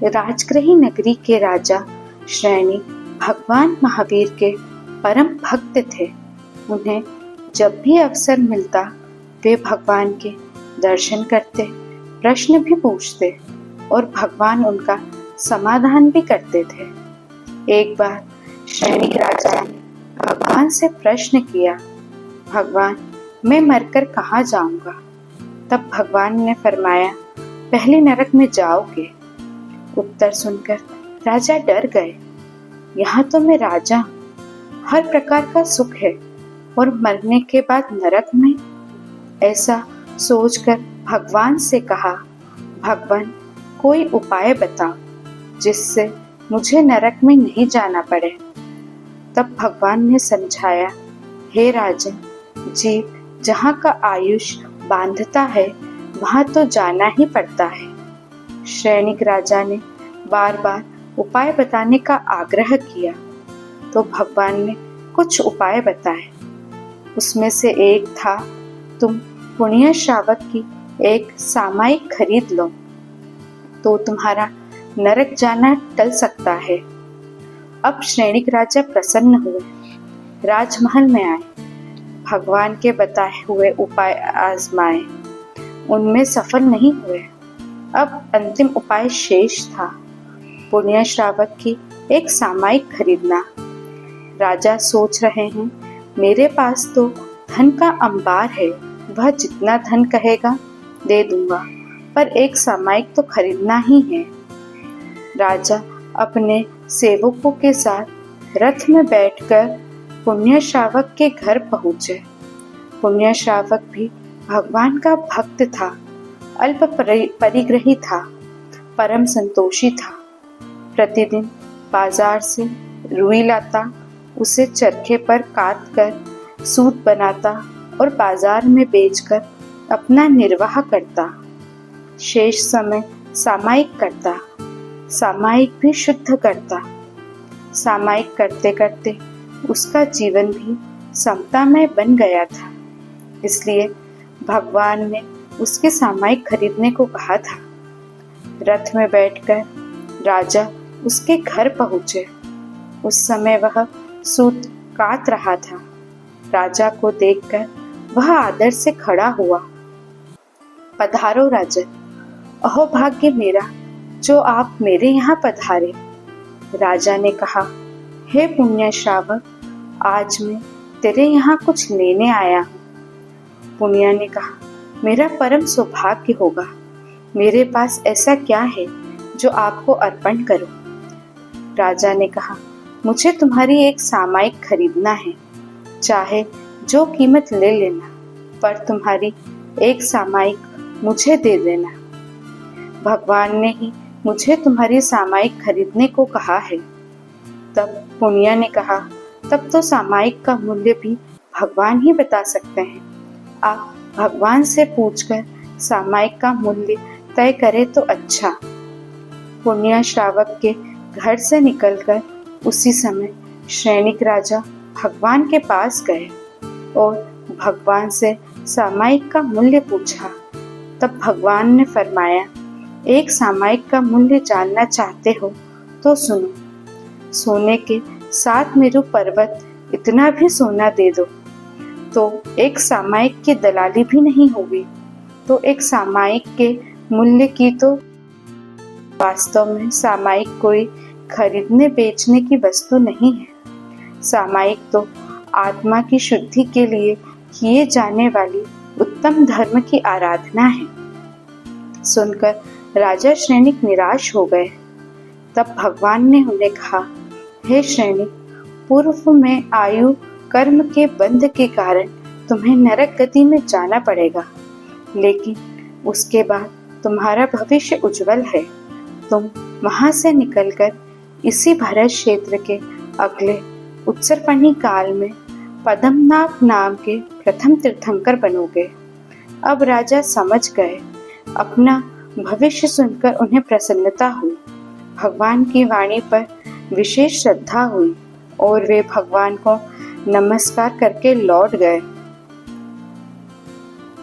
राजगृही नगरी के राजा श्रेणी भगवान महावीर के परम भक्त थे। उन्हें जब भी अवसर मिलता वे भगवान के दर्शन करते, प्रश्न भी पूछते और भगवान उनका समाधान भी करते थे। एक बार श्रेणी राजा ने भगवान से प्रश्न किया, भगवान मैं मरकर कहाँ जाऊंगा? तब भगवान ने फरमाया, पहले नरक में जाओगे। उत्तर सुनकर राजा डर गए। यहाँ तो मैं राजा हूँ, हर प्रकार का सुख है और मरने के बाद नरक में? ऐसा सोचकर भगवान से कहा, भगवान कोई उपाय बताओ जिससे मुझे नरक में नहीं जाना पड़े। तब भगवान ने समझाया, हे राजन, जीव जहाँ का आयुष बांधता है वहाँ तो जाना ही पड़ता है। श्रेणिक राजा ने बार बार उपाय बताने का आग्रह किया तो भगवान ने कुछ उपाय बताए। उसमें से एक था, तुम पुण्य श्रावक की एक सामायिक खरीद लो तो तुम्हारा नरक जाना टल सकता है। अब श्रेणिक राजा प्रसन्न हुए, राजमहल में आए, भगवान के बताए हुए उपाय आजमाए, उनमें सफल नहीं हुए। अब अंतिम उपाय शेष था, पुण्य श्रावक की एक सामायिक खरीदना। राजा सोच रहे हैं, मेरे पास तो धन का अंबार है, वह जितना धन कहेगा दे दूंगा, पर एक सामायिक तो खरीदना ही है। राजा अपने सेवकों के साथ रथ में बैठकर पुण्य श्रावक के घर पहुंचे। पुण्य श्रावक भी भगवान का भक्त था, अल्प परिग्रही था, परम संतोषी था। प्रतिदिन बाजार से रुई लाता, उसे चरखे पर काट कर सूत बनाता और बाजार में बेचकर अपना निर्वाह करता। शेष समय सामायिक करता, सामायिक भी शुद्ध करता। सामायिक करते करते उसका जीवन भी समतामय बन गया था। इसलिए भगवान ने उसके सामायिक खरीदने को कहा था। रथ में बैठकर राजा उसके घर पहुंचे। उस समय वह सूत काट रहा था। राजा को देखकर वह आदर से खड़ा हुआ। पधारो राजन, अहो भाग्य मेरा जो आप मेरे यहाँ पधारे। राजा ने कहा, हे पुण्य श्रावक, आज मैं तेरे यहाँ कुछ लेने आया हूँ। पुण्य ने कहा, मेरा परम सौभाग्य होगा। मेरे पास ऐसा क्या है जो आपको अर्पण करूं? राजा ने कहा, मुझे तुम्हारी एक सामायिक खरीदना है, चाहे जो कीमत ले लेना, पर तुम्हारी एक सामायिक मुझे दे देना। भगवान ने ही मुझे तुम्हारी सामायिक खरीदने को कहा है। तब पुण्य ने कहा, तब तो सामायिक का मूल्य भी भगवान ही बता सकते हैं। आप भगवान से पूछकर सामायिक का मूल्य तय करे तो अच्छा। पुण्य श्रावक के घर से निकलकर उसी समय श्रेणिक राजा भगवान के पास गए और भगवान से सामायिक का मूल्य पूछा। तब भगवान ने फरमाया, एक सामायिक का मूल्य जानना चाहते हो तो सुनो। सोने के 7 मेरु पर्वत इतना भी सोना दे दो तो एक सामायिक की दलाली भी नहीं होगी, तो एक सामायिक के मूल्य की तो वास्तव में सामायिक कोई खरीदने बेचने की वस्तु नहीं है। सामायिक तो आत्मा की शुद्धि के लिए किए जाने वाली उत्तम धर्म की आराधना है। सुनकर राजा श्रेणिक निराश हो गए। तब भगवान ने उन्हें कहा, हे श्रेणिक, पूर्व में आयु कर्म के बंध के कारण तुम्हें नरक गति में जाना पड़ेगा, लेकिन उसके बाद तुम्हारा भविष्य उज्जवल है। तुम वहां से निकलकर इसी भरत क्षेत्र के अगले उत्सर्पणी काल में पद्मनाभ नाम के प्रथम तीर्थंकर बनोगे। अब राजा समझ गए। अपना भविष्य सुनकर उन्हें प्रसन्नता हुई। भगवान की वाणी पर विशेष श्रद्धा हुई और वे भगवान को नमस्कार करके लौट गए।